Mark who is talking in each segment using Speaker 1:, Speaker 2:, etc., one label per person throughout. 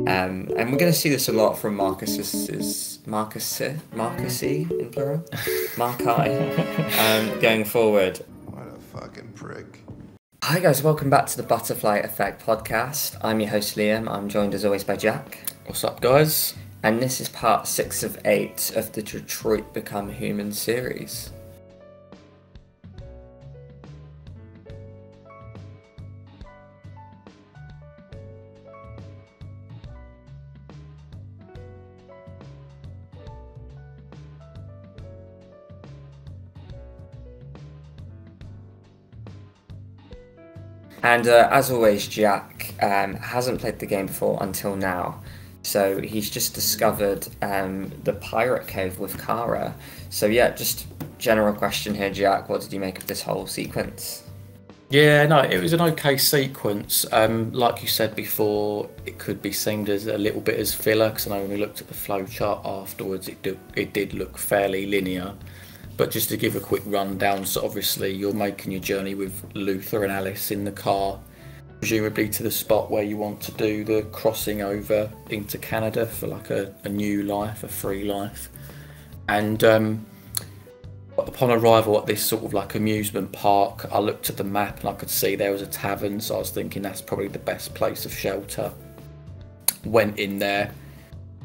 Speaker 1: And we're going to see this a lot from Marcusy in plural, Marci, going forward.
Speaker 2: What a fucking prick.
Speaker 1: Hi guys, welcome back to the Butterfly Effect podcast. I'm your host Liam. I'm joined as always by Jack.
Speaker 3: What's up, guys?
Speaker 1: And this is part 6 of 8 of the Detroit Become Human series. And as always, Jack hasn't played the game before until now. So he's just discovered the pirate cove with Kara. So yeah, just general question here, Jack. What did you make of this whole sequence?
Speaker 3: Yeah, no, it was an okay sequence. Like you said before, it could be seen as a little bit as filler, because I know when we looked at the flowchart afterwards, it did look fairly linear. But just to give a quick rundown, so obviously you're making your journey with Luther and Alice in the car, presumably to the spot where you want to do the crossing over into Canada for like a new life, a free life. And upon arrival at this sort of like amusement park, I looked at the map and I could see there was a tavern, so I was thinking that's probably the best place of shelter. Went in there,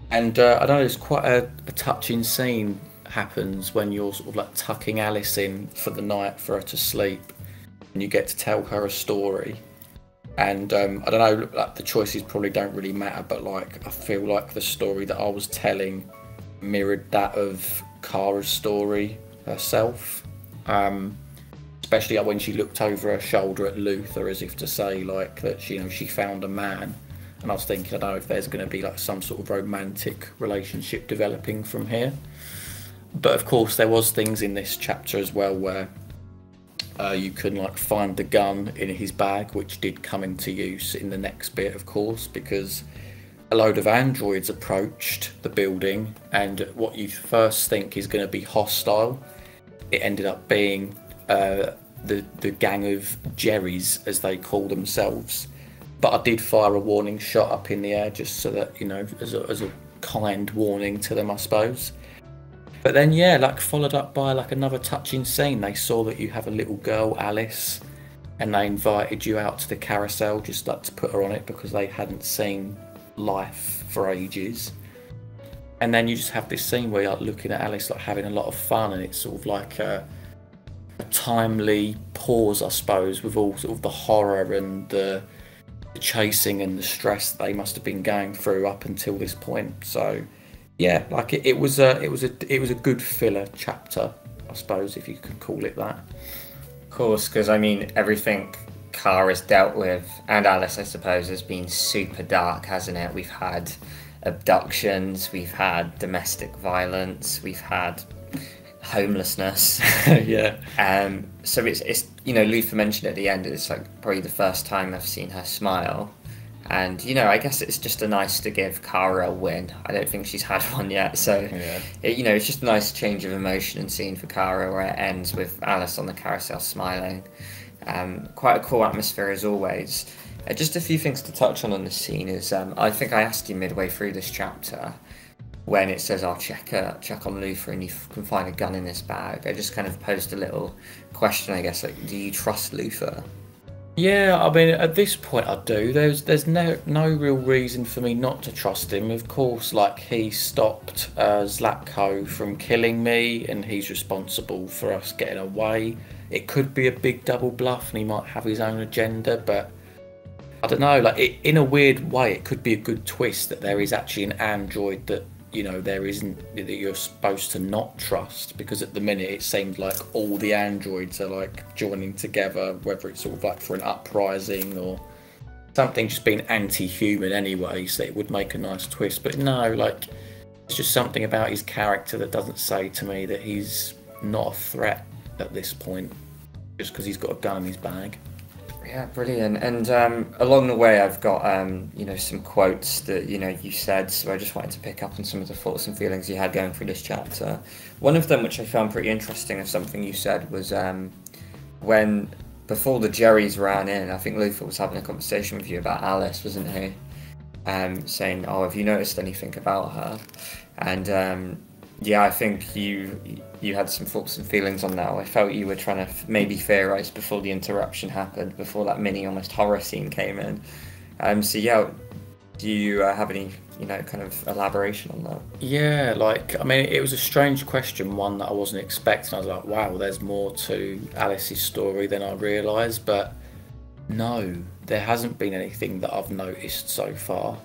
Speaker 3: and I don't know, there's quite a touching scene happens when you're sort of like tucking Alice in for the night for her to sleep, and you get to tell her a story. And I don't know, like, the choices probably don't really matter, but like I feel like the story that I was telling mirrored that of Kara's story herself, especially when she looked over her shoulder at Luther as if to say like that she found a man. And I was thinking, I don't know if there's going to be like some sort of romantic relationship developing from here. But of course there was things in this chapter as well where you can like find the gun in his bag, which did come into use in the next bit, of course, because a load of androids approached the building, and what you first think is going to be hostile, it ended up being the gang of Jerrys, as they call themselves. But I did fire a warning shot up in the air just so that, as a kind warning to them, I suppose. But then, yeah, like followed up by like another touching scene. They saw that you have a little girl, Alice, and they invited you out to the carousel just like to put her on it because they hadn't seen life for ages. And then you just have this scene where you're like looking at Alice like having a lot of fun, and it's sort of like a timely pause, I suppose, with all sort of the horror and the chasing and the stress that they must have been going through up until this point. So yeah, like it was a good filler chapter, I suppose, if you could call it that.
Speaker 1: Of course, because I mean everything Kara's dealt with, and Alice I suppose, has been super dark, hasn't it? We've had abductions, we've had domestic violence, we've had homelessness.
Speaker 3: Yeah.
Speaker 1: So it's Luther mentioned at the end, it's like probably the first time I've seen her smile. And, I guess it's just nice to give Kara a win. I don't think she's had one yet. So, yeah. It's just a nice change of emotion and scene for Kara where it ends with Alice on the carousel smiling. Quite a cool atmosphere as always. Just a few things to touch on this scene is, I think I asked you midway through this chapter when it says, I'll check on Luther and you can find a gun in his bag. I just kind of posed a little question, I guess, like, do you trust Luther?
Speaker 3: Yeah, I mean, at this point I do. There's no real reason for me not to trust him. Of course, like, he stopped Zlatko from killing me, and he's responsible for us getting away. It could be a big double bluff, and he might have his own agenda, but I don't know. Like, in a weird way, it could be a good twist that there is actually an android that there isn't, that you're supposed to not trust, because at the minute it seems like all the androids are like joining together, whether it's sort of like for an uprising or something, just being anti-human anyway, so it would make a nice twist. But no, like, it's just something about his character that doesn't say to me that he's not a threat at this point, just because he's got a gun in his bag.
Speaker 1: Yeah, brilliant. And along the way, I've got some quotes that you said, so I just wanted to pick up on some of the thoughts and feelings you had going through this chapter. One of them, which I found pretty interesting, of something you said, was when before the Jerrys ran in, I think Luther was having a conversation with you about Alice, wasn't he? saying, "Oh, have you noticed anything about her?" And yeah, I think you had some thoughts and feelings on that. I felt you were trying to maybe theorise before the interruption happened, before that mini almost horror scene came in. So yeah, do you have any, kind of elaboration on that?
Speaker 3: Yeah, like, I mean, it was a strange question, one that I wasn't expecting. I was like, wow, there's more to Alice's story than I realised, but no, there hasn't been anything that I've noticed so far.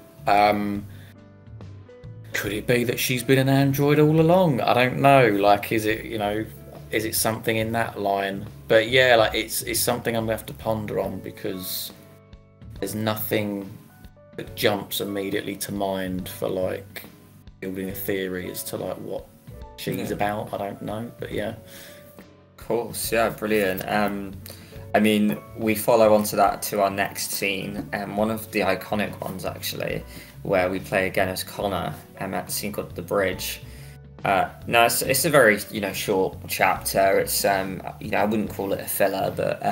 Speaker 3: Could it be that she's been an android all along? I don't know. Like, is it, is it something in that line? But yeah, like, it's something I'm gonna have to ponder on, because there's nothing that jumps immediately to mind for like building a theory as to like what she's about. I don't know, but yeah.
Speaker 1: Of course, yeah, brilliant. I mean, we follow on to that to our next scene, and one of the iconic ones actually, where we play again as Connor, at the scene called The Bridge. No, it's a very short chapter. It's I wouldn't call it a filler, but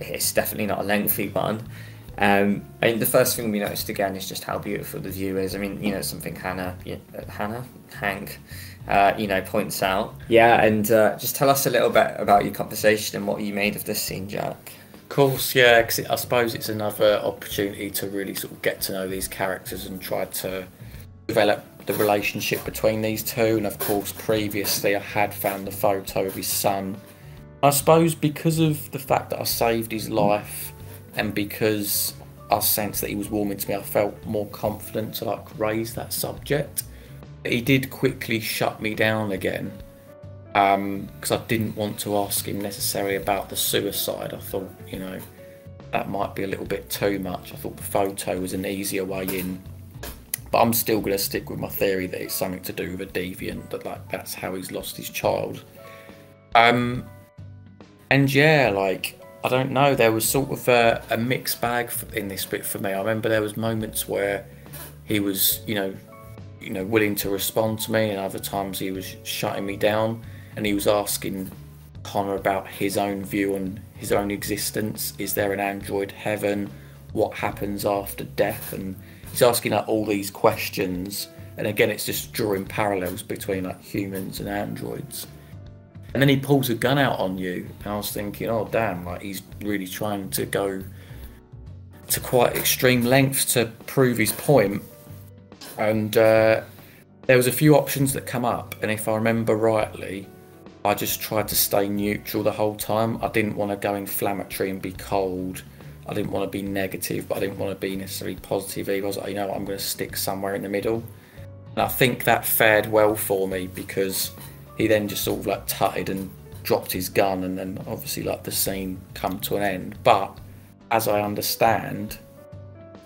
Speaker 1: it's definitely not a lengthy one. I mean, the first thing we noticed again is just how beautiful the view is. I mean, something Hank points out. Yeah, and just tell us a little bit about your conversation and what you made of this scene, Jack.
Speaker 3: Of course, yeah, because I suppose it's another opportunity to really sort of get to know these characters and try to develop the relationship between these two. And of course, previously I had found the photo of his son. I suppose because of the fact that I saved his life, and because I sensed that he was warming to me, I felt more confident to like raise that subject. But he did quickly shut me down again, because I didn't want to ask him necessarily about the suicide. I thought, that might be a little bit too much. I thought the photo was an easier way in. But I'm still going to stick with my theory that it's something to do with a deviant, that like that's how he's lost his child. And yeah, like, I don't know, there was sort of a mixed bag in this bit for me. I remember there was moments where he was, willing to respond to me, and other times he was shutting me down, and he was asking Connor about his own view on his own existence. Is there an android heaven? What happens after death? And he's asking like all these questions, and again, it's just drawing parallels between like humans and androids. And then he pulls a gun out on you, and I was thinking, oh damn, like he's really trying to go to quite extreme lengths to prove his point. And there was a few options that come up, and if I remember rightly, I just tried to stay neutral the whole time. I didn't want to go inflammatory and be cold. I didn't want to be negative, but I didn't want to be necessarily positive either. I was like, I'm going to stick somewhere in the middle. And I think that fared well for me, because he then just sort of like tutted and dropped his gun, and then obviously like the scene come to an end. But as I understand,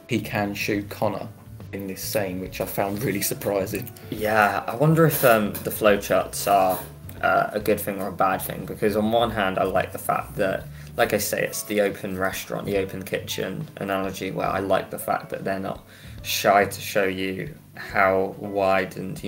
Speaker 3: he can shoot Connor in this scene, which I found really surprising.
Speaker 1: Yeah, I wonder if the flowcharts are a good thing or a bad thing, because on one hand I like the fact that, like I say, it's the open restaurant, the open kitchen analogy, where I like the fact that they're not shy to show you how wide and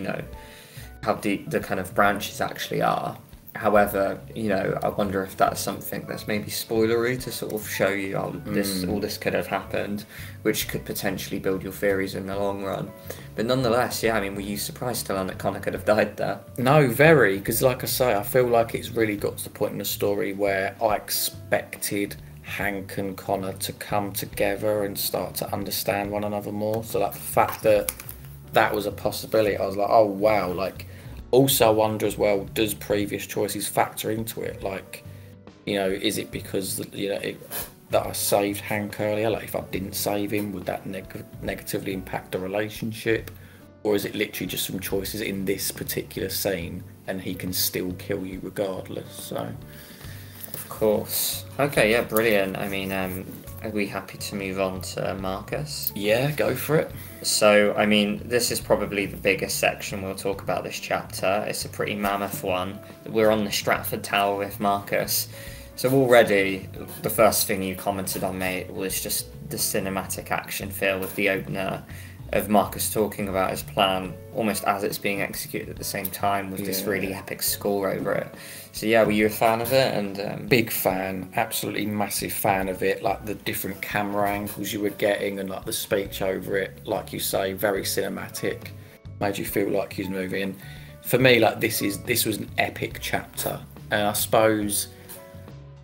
Speaker 1: how deep the kind of branches actually are. However, I wonder if that's something that's maybe spoilery to sort of show you all this could have happened, which could potentially build your theories in the long run. But nonetheless, yeah, I mean, were you surprised to learn that Connor could have died there?
Speaker 3: No, very, because like I say, I feel like it's really got to the point in the story where I expected Hank and Connor to come together and start to understand one another more. So like the fact that was a possibility, I was like, oh wow. Like, also I wonder as well, does previous choices factor into it? Like, is it because that I saved Hank earlier? Like, if I didn't save him, would that negatively impact the relationship? Or is it literally just some choices in this particular scene, and he can still kill you regardless? So,
Speaker 1: of course. Okay, yeah, brilliant. I mean, are we happy to move on to Marcus?
Speaker 3: Yeah, go for it.
Speaker 1: So, I mean, this is probably the biggest section we'll talk about this chapter. It's a pretty mammoth one. We're on the Stratford Tower with Marcus. So already, the first thing you commented on, mate, was just the cinematic action feel with the opener. of Marcus talking about his plan almost as it's being executed at the same time with this really epic score over it. So yeah, were you a fan of it? And
Speaker 3: big fan, absolutely massive fan of it. Like the different camera angles you were getting and like the speech over it, like you say, very cinematic, made you feel like he was moving. And for me, like this was an epic chapter. And I suppose,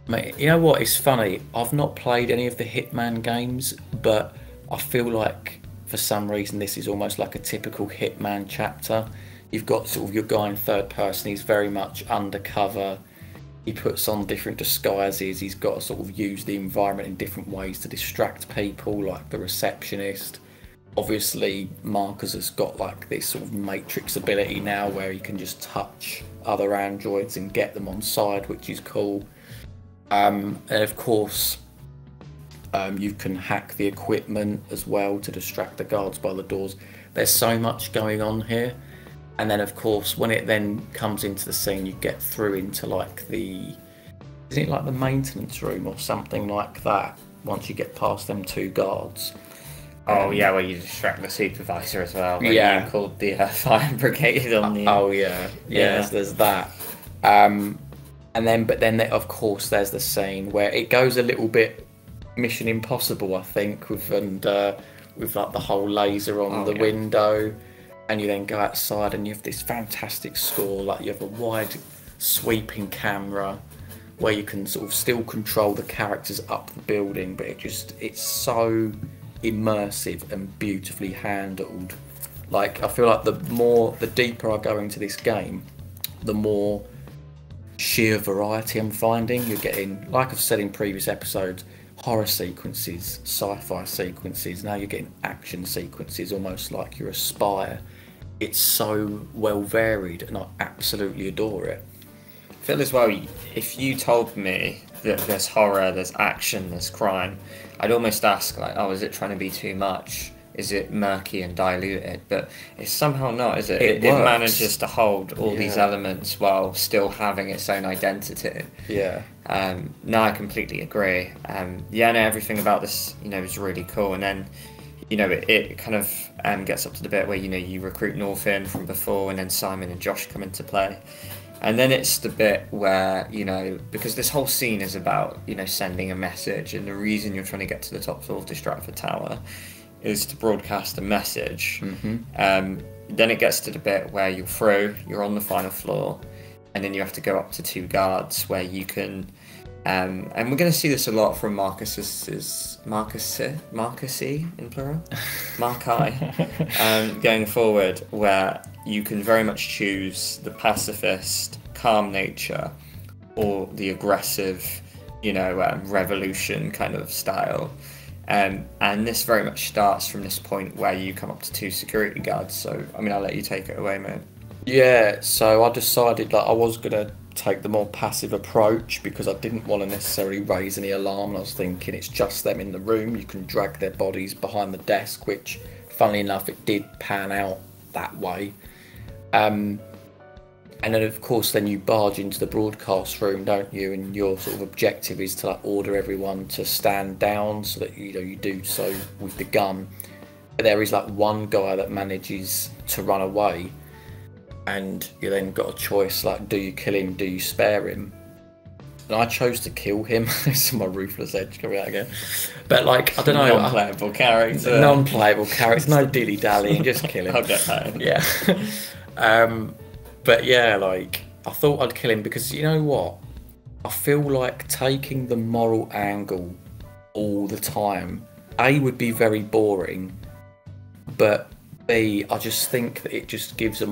Speaker 3: mate, you know what? It's funny. I've not played any of the Hitman games, but I feel like for some reason this is almost like a typical Hitman chapter. You've got sort of your guy in third person. He's very much undercover. He puts on different disguises. He's got to sort of use the environment in different ways to distract people, like the receptionist. Obviously, Marcus has got like this sort of Matrix ability now where he can just touch other androids and get them on side, which is cool. And of course, you can hack the equipment as well to distract the guards by the doors. There's so much going on here. And then, of course, when it then comes into the scene, you get through into like isn't it like the maintenance room or something like that? Once you get past them two guards.
Speaker 1: Oh yeah, where you distract the supervisor as well. Where
Speaker 3: Yeah,
Speaker 1: you called the fire brigade on the.
Speaker 3: Oh yeah, there's that. And then, of course, there's the scene where it goes a little bit Mission Impossible, I think, with like the whole laser on the window. And you then go outside and you have this fantastic score, like you have a wide sweeping camera where you can sort of still control the characters up the building, but it's so immersive and beautifully handled. Like I feel like the deeper I go into this game, the more sheer variety I'm finding. You're getting, like I've said in previous episodes, horror sequences, sci-fi sequences, now you're getting action sequences, almost like you're a spy. It's so well varied and I absolutely adore it.
Speaker 1: I feel as well, if you told me that there's horror, there's action, there's crime, I'd almost ask like, oh, is it trying to be too much? Is it murky and diluted? But it's somehow not, is it? It manages to hold all these elements while still having its own identity.
Speaker 3: Yeah.
Speaker 1: No, I completely agree. Yeah, no, everything about this, is really cool. And then, it kind of gets up to the bit where, you recruit Norfin from before and then Simon and Josh come into play. And then it's the bit where, because this whole scene is about, sending a message, and the reason you're trying to get to the top floor of the Stratford Tower is to broadcast a message.
Speaker 3: Mm-hmm.
Speaker 1: Then it gets to the bit where you're on the final floor, and then you have to go up to two guards where you can, and we're going to see this a lot from Marcusy in plural, Marci, going forward, where you can very much choose the pacifist, calm nature, or the aggressive, revolution kind of style. And this very much starts from this point where you come up to two security guards. So, I'll let you take it away, mate.
Speaker 3: Yeah, so I decided that I was going to take the more passive approach because I didn't want to necessarily raise any alarm. I was thinking it's just them in the room. You can drag their bodies behind the desk, which, funnily enough, it did pan out that way. And then, of course, then you barge into the broadcast room, don't you? And your sort of objective is to order everyone to stand down so that you do so with the gun. But there is one guy that manages to run away, and you then got a choice do you kill him, do you spare him? And I chose to kill him. This is my ruthless edge coming out again. But I don't know.
Speaker 1: Non-playable character.
Speaker 3: Non-playable character. No dilly-dallying, just kill him.
Speaker 1: I'll get that.
Speaker 3: Yeah. But yeah, I thought I'd kill him because you know what? I feel like taking the moral angle all the time, A, would be very boring, but B, I just think that it just gives a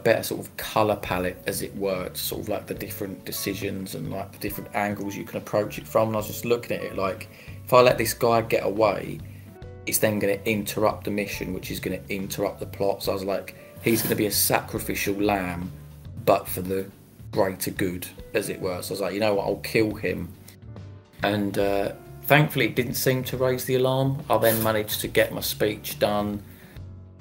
Speaker 3: better sort of colour palette, as it were, to sort of the different decisions and the different angles you can approach it from. And I was just looking at it if I let this guy get away, it's then going to interrupt the mission, which is going to interrupt the plot. So I was like, he's going to be a sacrificial lamb, but for the greater good, as it were. So I was like, you know what, I'll kill him. And thankfully it didn't seem to raise the alarm. I then managed to get my speech done.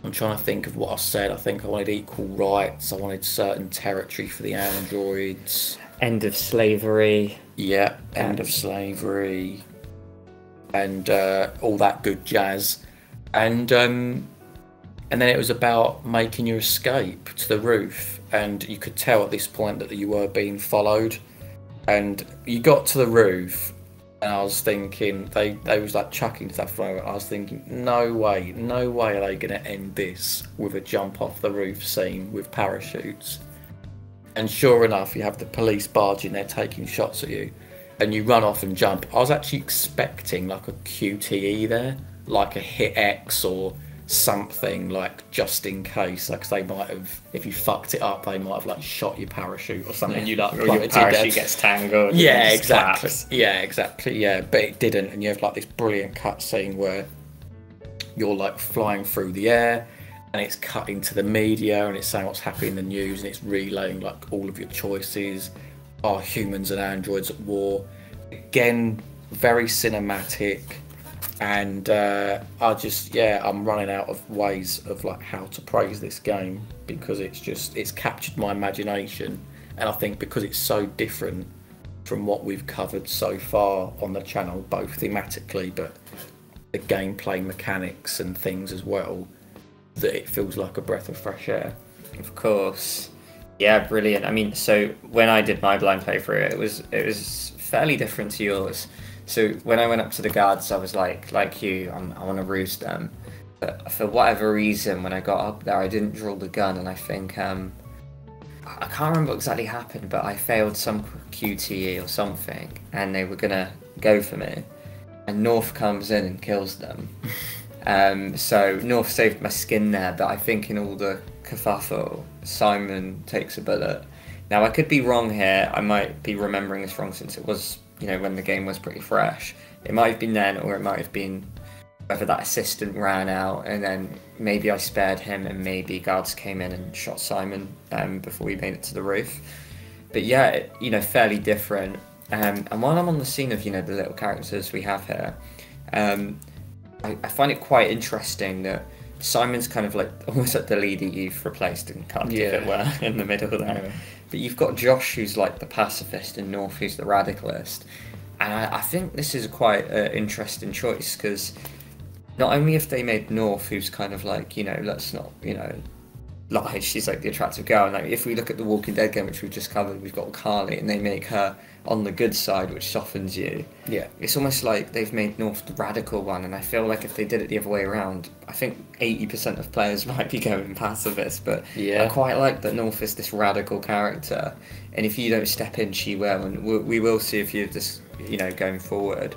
Speaker 3: I'm trying to think of what I said. I think I wanted equal rights. I wanted certain territory for the androids.
Speaker 1: End of slavery.
Speaker 3: Yeah, end of slavery. And all that good jazz. And then it was about making your escape to the roof, and you could tell at this point that you were being followed. And you got to the roof, and I was thinking they was like chucking stuff over. I was thinking, no way are they going to end this with a jump off the roof scene with parachutes. And sure enough, you have the police barging there taking shots at you, and you run off and jump. I was actually expecting like a QTE there, like a hit X or something, like just in case, like they might have, if you fucked it up, they might have like shot your parachute or something. You like
Speaker 1: or your parachute gets tangled.
Speaker 3: Yeah, exactly. Collapse. Yeah, exactly. Yeah, but it didn't, and you have like this brilliant cutscene where you're like flying through the air, and it's cutting to the media, and it's saying what's happening in the news, and it's relaying like all of your choices. Are humans and androids at war? Again, very cinematic. And I'm running out of ways of like how to praise this game, because it's captured my imagination, and I think because it's so different from what we've covered so far on the channel, both thematically but the gameplay mechanics and things as well, that it feels like a breath of fresh air.
Speaker 1: Of course, yeah, brilliant. I mean, so when I did my blind playthrough, it was fairly different to yours. So when I went up to the guards, I was like you, I want to roost them. But for whatever reason, when I got up there, I didn't draw the gun, and I think, I can't remember what exactly happened, but I failed some QTE or something, and they were going to go for me. And North comes in and kills them. So North saved my skin there, but I think in all the kerfuffle, Simon takes a bullet. Now, I could be wrong here. I might be remembering this wrong, since it was, when the game was pretty fresh. It might have been then, or it might have been whether that assistant ran out, and then maybe I spared him, and maybe guards came in and shot Simon before we made it to the roof. But yeah, fairly different. And while I'm on the scene of, the little characters we have here, I find it quite interesting that Simon's kind of like almost like the leader you've replaced and cut, if it were, in the middle there. Yeah. But you've got Josh, who's like the pacifist, and North, who's the radicalist. And I think this is quite an interesting choice, because not only have they made North, who's kind of like, let's not, lie, she's like the attractive girl. And like, if we look at the Walking Dead game, which we've just covered, we've got Carly, and they make her on the good side, which softens you. Yeah. It's almost like they've made North the radical one, and I feel like if they did it the other way around, I think 80% of players might be going pacifist, but I quite like that North is this radical character, and if you don't step in, she will, and we will see if you're just, going forward.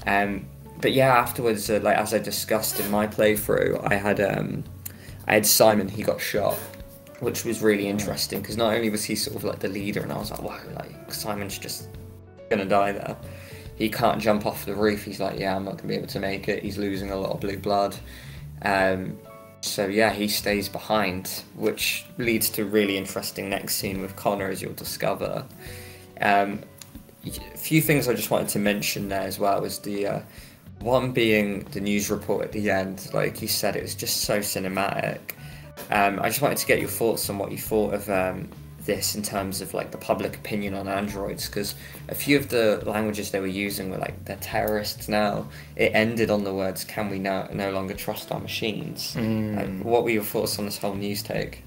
Speaker 1: But yeah, afterwards, like as I discussed in my playthrough, I had Simon, he got shot, which was really interesting, because not only was he sort of like the leader, and I was like, wow, like Simon's just gonna die there. He can't jump off the roof. He's like, yeah, I'm not gonna be able to make it. He's losing a lot of blue blood. So yeah, he stays behind, which leads to a really interesting next scene with Connor, as you'll discover. A few things I just wanted to mention there as well was the one being the news report at the end. Like you said, it was just so cinematic. I just wanted to get your thoughts on what you thought of this in terms of like the public opinion on androids, because a few of the languages they were using were like, they're terrorists now. It ended on the words, can we no longer trust our machines? What were your thoughts on this whole news take?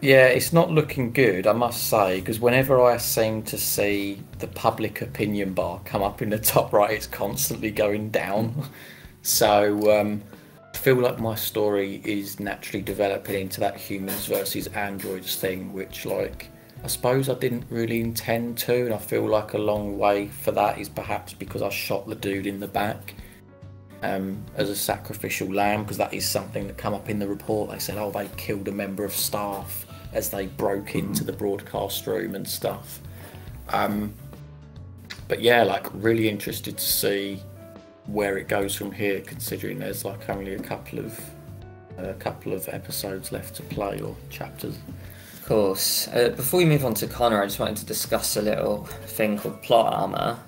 Speaker 3: Yeah, it's not looking good, I must say, because whenever I seem to see the public opinion bar come up in the top right, it's constantly going down. So I feel like my story is naturally developing into that humans versus androids thing, which, like, I suppose I didn't really intend to, and I feel like a long way for that is perhaps because I shot the dude in the back as a sacrificial lamb, because that is something that come up in the report. They said, oh, they killed a member of staff as they broke into the broadcast room and stuff. But yeah, like, really interested to see where it goes from here, considering there's like only a couple of episodes left to play, or chapters.
Speaker 1: Of course. Before we move on to Connor, I just wanted to discuss a little thing called plot armour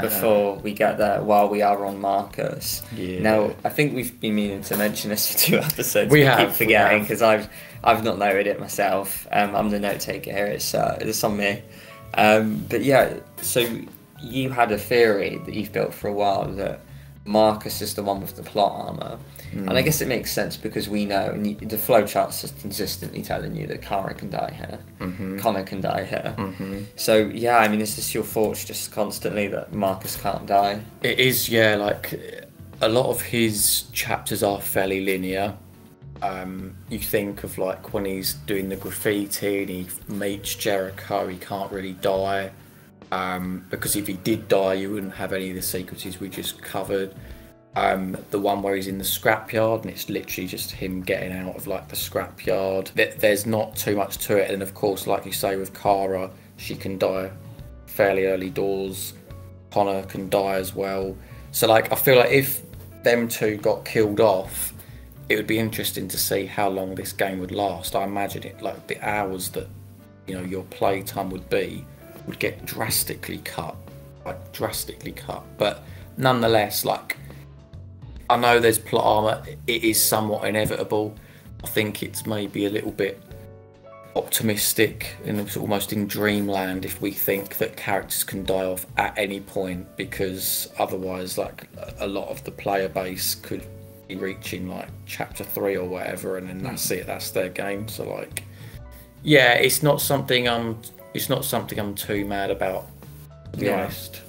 Speaker 1: before we get there, while we are on Marcus. Yeah. Now, I think we've been meaning to mention this for 2 episodes. We keep forgetting, because I've not noted it myself. I'm the note taker here. It's on me. But yeah, so you had a theory that you've built for a while that Marcus is the one with the plot armour. And I guess it makes sense because we know, and the flowchart's just consistently telling you that Kara can die here, Connor can die here. So yeah, I mean, is this your thoughts just constantly that Marcus can't die?
Speaker 3: It is, yeah. Like a lot of his chapters are fairly linear. You think of like when he's doing the graffiti and he meets Jericho, he can't really die. Because if he did die, you wouldn't have any of the sequences we just covered. The one where he's in the scrapyard and it's literally just him getting out of like the scrapyard. There's not too much to it, and of course, like you say with Kara, she can die fairly early doors. Connor can die as well. So like, I feel like if them two got killed off, it would be interesting to see how long this game would last. I imagine it like the hours that your playtime would get drastically cut, but nonetheless, like, I know there's plot armor, it is somewhat inevitable. I think it's maybe a little bit optimistic and it's almost in dreamland if we think that characters can die off at any point, because otherwise like a lot of the player base could be reaching like chapter 3 or whatever, and then that's it, that's their game. So like, yeah, it's not something I'm too mad about, to be honest.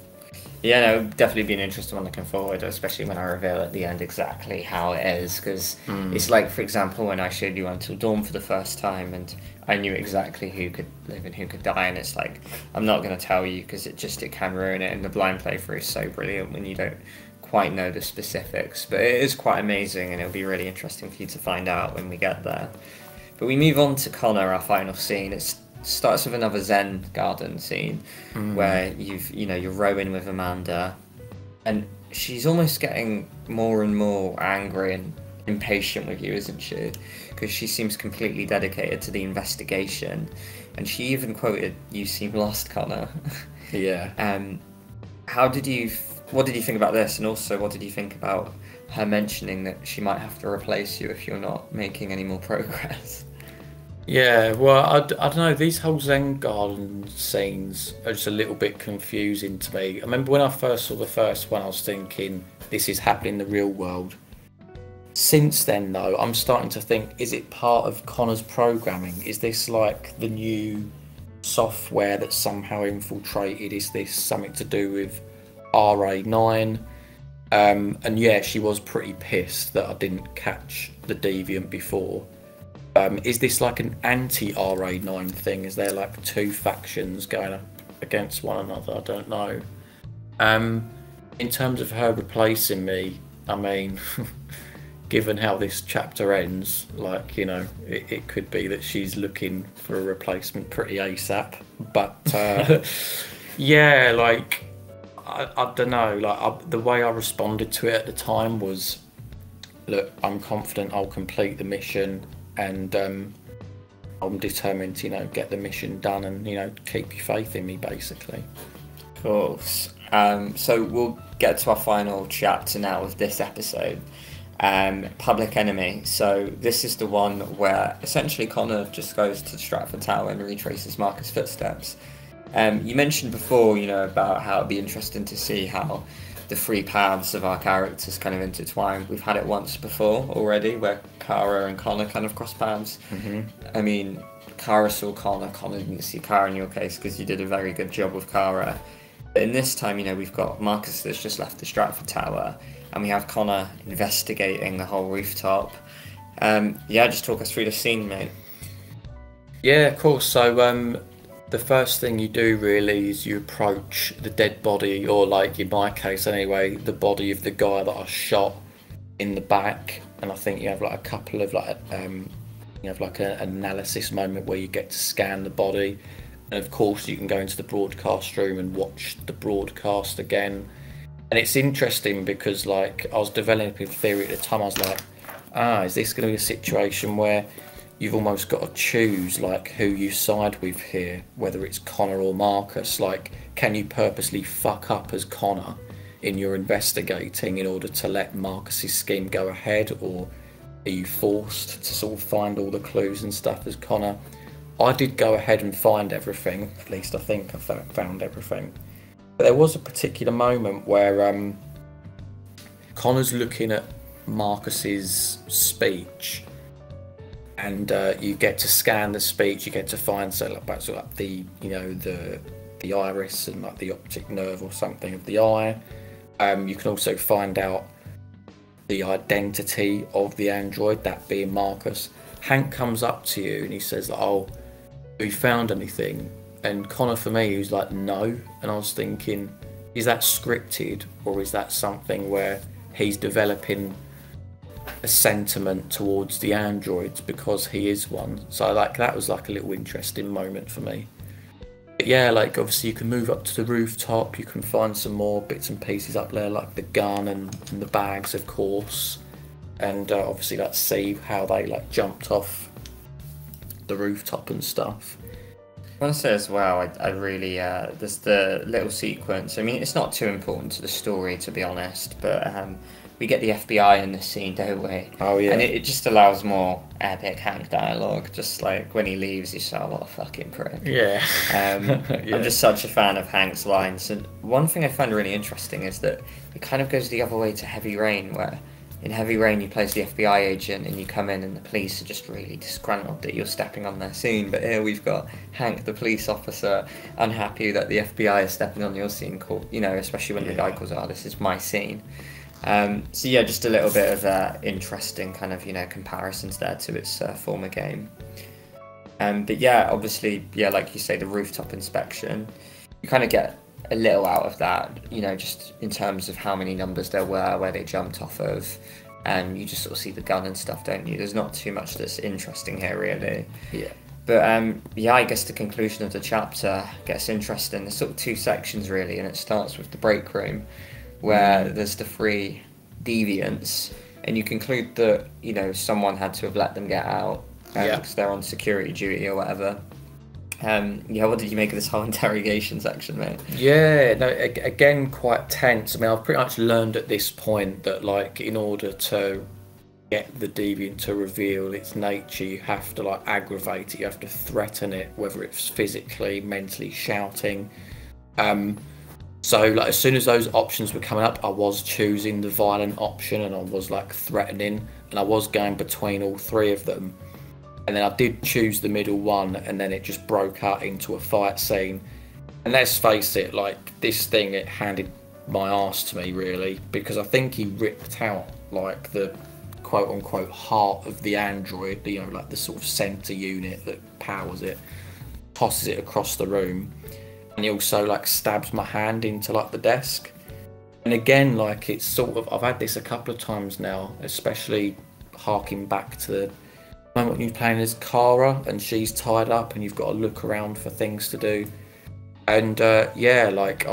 Speaker 1: Yeah, no, definitely be an interesting one looking forward, especially when I reveal at the end exactly how it is, because it's like, for example, when I showed you Until Dawn for the first time and I knew exactly who could live and who could die, and it's like, I'm not going to tell you because it can ruin it, and the blind playthrough is so brilliant when you don't quite know the specifics, but it is quite amazing and it'll be really interesting for you to find out when we get there. But we move on to Connor, our final scene. It starts with another Zen garden scene where you're rowing with Amanda, and she's almost getting more and more angry and impatient with you, isn't she? Because she seems completely dedicated to the investigation, and she even quoted, "You seem lost, Connor."
Speaker 3: Yeah.
Speaker 1: What did you think about this, and also what did you think about her mentioning that she might have to replace you if you're not making any more progress?
Speaker 3: Yeah, well, I don't know, these whole Zen garden scenes are just a little bit confusing to me. I remember when I first saw the first one, I was thinking, this is happening in the real world. Since then, though, I'm starting to think, is it part of Connor's programming? Is this like the new software that's somehow infiltrated? Is this something to do with RA9? And yeah, she was pretty pissed that I didn't catch the Deviant before. Is this like an anti-RA9 thing? Is there like two factions going up against one another? I don't know. In terms of her replacing me, I mean, given how this chapter ends, like, it could be that she's looking for a replacement pretty ASAP. But yeah, like, I don't know. Like, the way I responded to it at the time was, look, I'm confident I'll complete the mission. And I'm determined to, get the mission done and, keep your faith in me, basically.
Speaker 1: Of course. So we'll get to our final chapter now of this episode, Public Enemy. So this is the one where essentially Connor just goes to the Stratford Tower and retraces Marcus' footsteps. You mentioned before, about how it'd be interesting to see how the three paths of our characters kind of intertwine. We've had it once before already, where Kara and Connor kind of cross paths. I mean, Kara saw Connor didn't see Kara in your case, because you did a very good job with Kara. But in this time, we've got Marcus that's just left the Stratford Tower, and we have Connor investigating the whole rooftop. Just talk us through the scene, mate.
Speaker 3: Yeah, of course. So the first thing you do really is you approach the dead body, or like in my case anyway, the body of the guy that I shot in the back. And I think you have like a couple of like an analysis moment where you get to scan the body, and of course you can go into the broadcast room and watch the broadcast again. And it's interesting because, like, I was developing a theory at the time. I was like, is this going to be a situation where you've almost got to choose like who you side with here, whether it's Connor or Marcus? Like, can you purposely fuck up as Connor in your investigating in order to let Marcus's scheme go ahead, or are you forced to sort of find all the clues and stuff as Connor? I did go ahead and find everything, at least I think I found everything. But there was a particular moment where Connor's looking at Marcus's speech, and you get to scan the speech. You get to find like the the iris and like the optic nerve or something of the eye. You can also find out the identity of the android, that being Marcus. Hank comes up to you and he says, "Oh, have you found anything?" And Connor, for me, he was like, "No." And I was thinking, is that scripted, or is that something where he's developing a sentiment towards the androids because he is one? So like that was like a little interesting moment for me. But yeah, like obviously you can move up to the rooftop, you can find some more bits and pieces up there, like the gun and the bags, of course, and obviously like see how they like jumped off the rooftop and stuff.
Speaker 1: I want to say as well, I really, there's the little sequence. I mean, it's not too important to the story, to be honest, but we get the FBI in this scene, don't we?
Speaker 3: Oh, yeah.
Speaker 1: And it just allows more epic Hank dialogue. Just like when he leaves, you say, "Oh, what a fucking prick."
Speaker 3: Yeah.
Speaker 1: Yeah.
Speaker 3: I'm
Speaker 1: just such a fan of Hank's lines. And one thing I find really interesting is that it kind of goes the other way to Heavy Rain, where in Heavy Rain, you play as the FBI agent and you come in and the police are just really disgruntled that you're stepping on their scene. But here we've got Hank, the police officer, unhappy that the FBI is stepping on your scene, especially when the guy calls, "Oh, this is my scene." So yeah, just a little bit of interesting kind of, comparisons there to its former game. But yeah, obviously, like you say, the rooftop inspection, you kind of get a little out of that, just in terms of how many numbers there were, where they jumped off of, and you just sort of see the gun and stuff, don't you? There's not too much that's interesting here, really.
Speaker 3: Yeah.
Speaker 1: But I guess the conclusion of the chapter gets interesting. There's sort of two sections, really, and it starts with the break room, where there's the 3 deviants, and you conclude that, someone had to have let them get out because they're on security duty or whatever. What did you make of this whole interrogation section, mate?
Speaker 3: Yeah, no, again, quite tense. I mean, I've pretty much learned at this point that, like, in order to get the deviant to reveal its nature, you have to, like, aggravate it, you have to threaten it, whether it's physically, mentally, shouting. So, like, as soon as those options were coming up, I was choosing the violent option, and I was, like, threatening, and I was going between all 3 of them. And then I did choose the middle one, and then it just broke out into a fight scene. And let's face it, like, this thing, it handed my arse to me, really, because I think he ripped out, like, the quote-unquote heart of the android, like the sort of centre unit that powers it, tosses it across the room, and he also, like, stabs my hand into, like, the desk. And again, like, it's sort of, I've had this a couple of times now, especially harking back to the moment when you're playing as Kara and she's tied up and you've got to look around for things to do. And like,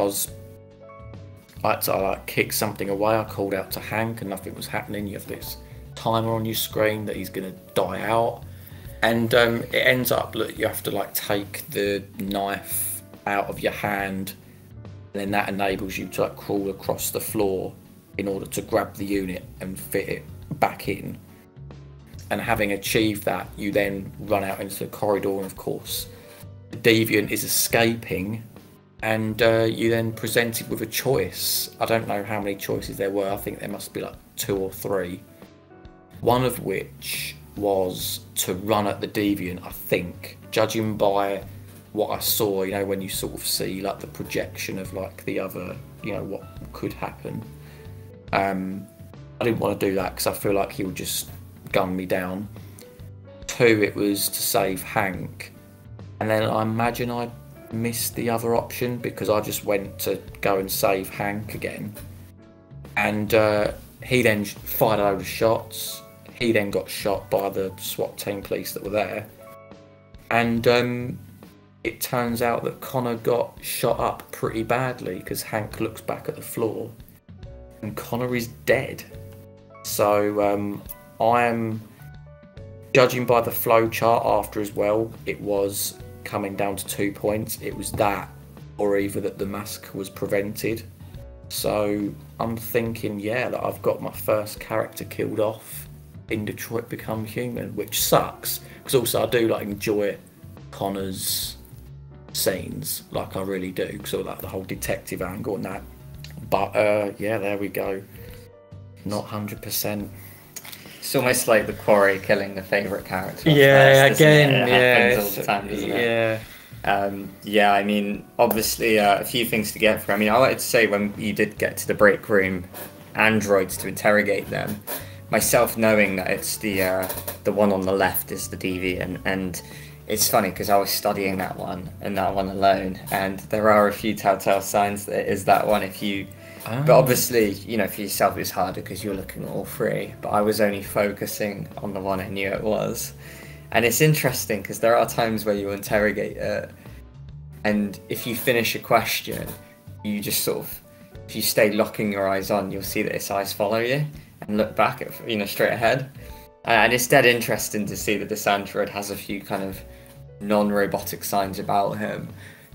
Speaker 3: I kicked something away, I called out to Hank and nothing was happening. You have this timer on your screen that he's going to die out, and it ends up that you have to, like, take the knife out of your hand, and then that enables you to, like, crawl across the floor in order to grab the unit and fit it back in. And having achieved that, you then run out into the corridor, and of course the deviant is escaping, and you then presented with a choice. I don't know how many choices there were, I think there must be like 2 or 3. One of which was to run at the deviant, I think, judging by what I saw, when you sort of see, like, the projection of, like, the other, what could happen. I didn't want to do that because I feel like he would just gun me down. 2, it was to save Hank, and then I imagine I missed the other option because I just went to go and save Hank again, and he then fired a load of shots. He then got shot by the SWAT team police that were there, and it turns out that Connor got shot up pretty badly because Hank looks back at the floor and Connor is dead. So I am judging by the flow chart after as well, it was coming down to 2 points. It was that, or either that the massacre was prevented. So I'm thinking, that I've got my first character killed off in Detroit Become Human, which sucks, because also I do, like, enjoy Connor's scenes, like I really do, because I like the whole detective angle and that. But there we go. Not 100%.
Speaker 1: It's almost like the Quarry killing the favourite character.
Speaker 3: Yeah,
Speaker 1: first, isn't it?
Speaker 3: again,
Speaker 1: It happens all the time, doesn't it?
Speaker 3: yeah.
Speaker 1: Yeah, I mean, obviously, a few things to get through. I mean, I wanted to say when you did get to the break room, androids to interrogate them. Myself knowing that it's the one on the left is the deviant, and it's funny because I was studying that one and that one alone, and there are a few telltale signs that it is that one. But obviously, you know, for yourself it's harder because you're looking at all three. But I was only focusing on the one I knew it was. And it's interesting because there are times where you interrogate it, and if you finish a question, you just sort of, if you stay locking your eyes on, you'll see that its eyes follow you and look back at, you know, straight ahead. And it's dead interesting to see that this android has a few kind of non-robotic signs about him.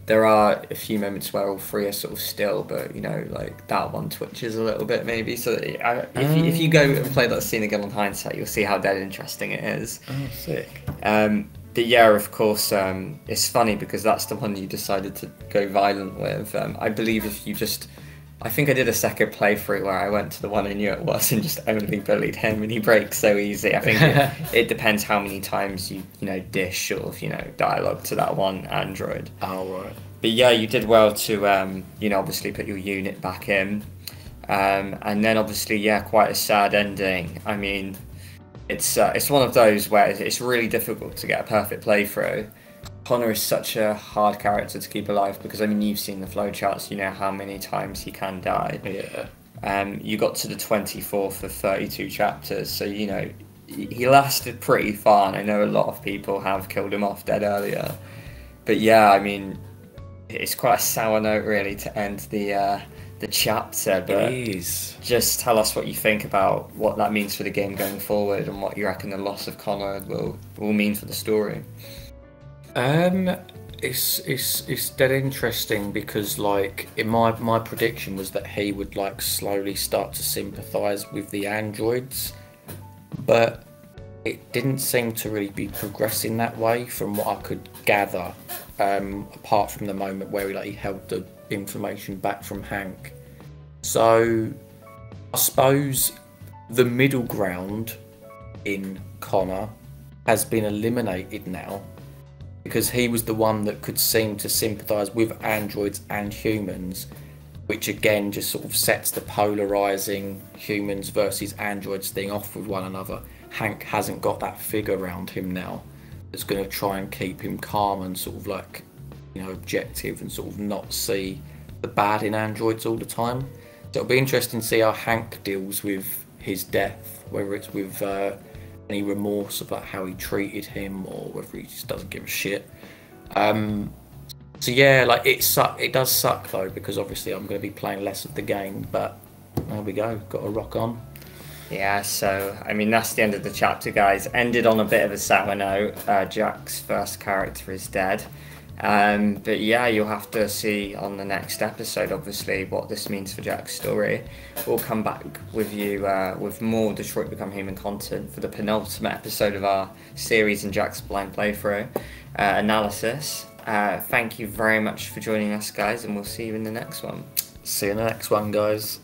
Speaker 1: There are a few moments where all three are sort of still, but, you know, like that one twitches a little bit maybe. So if you go and play that scene again on hindsight, you'll see how dead interesting it is.
Speaker 3: Oh, sick.
Speaker 1: But yeah, of course, it's funny because that's the one you decided to go violent with. I believe if you just... I think I did a second playthrough where I went to the one I knew it was and just only bullied him, and he breaks so easy. I think it depends how many times you know, dish sort of, you know, dialogue to that one android.
Speaker 3: Oh, right.
Speaker 1: But yeah, you did well to, you know, obviously put your unit back in. And then obviously, yeah, quite a sad ending. I mean, it's one of those where it's really difficult to get a perfect playthrough. Connor is such a hard character to keep alive because, I mean, you've seen the flowcharts, you know how many times he can die.
Speaker 3: Yeah.
Speaker 1: You got to the 24th of 32 chapters, so, you know, he lasted pretty far, and I know a lot of people have killed him off dead earlier. But yeah, I mean, it's quite a sour note, really, to end the chapter, but just tell us what you think about what that means for the game going forward and what you reckon the loss of Connor will mean for the story.
Speaker 3: It's dead interesting because, like, in my prediction was that he would, like, slowly start to sympathise with the androids, but it didn't seem to really be progressing that way from what I could gather, apart from the moment where he held the information back from Hank. So I suppose the middle ground in Connor has been eliminated now, because he was the one that could seem to sympathise with androids and humans, which again just sort of sets the polarising humans versus androids thing off with one another. Hank hasn't got that figure around him now that's going to try and keep him calm and sort of, like, you know, objective and sort of not see the bad in androids all the time. So it'll be interesting to see how Hank deals with his death, whether it's with any remorse about how he treated him or whether he just doesn't give a shit. So yeah, like, it does suck though, because obviously I'm going to be playing less of the game, but there we go, got to rock on.
Speaker 1: Yeah, so, I mean, that's the end of the chapter, guys. Ended on a bit of a sour note. Jack's first character is dead. But yeah, you'll have to see on the next episode, obviously, what this means for Jack's story. We'll come back with you with more Detroit Become Human content for the penultimate episode of our series in Jack's Blind Playthrough analysis. Thank you very much for joining us, guys, and we'll see you in the next one.
Speaker 3: See you in the next one, guys.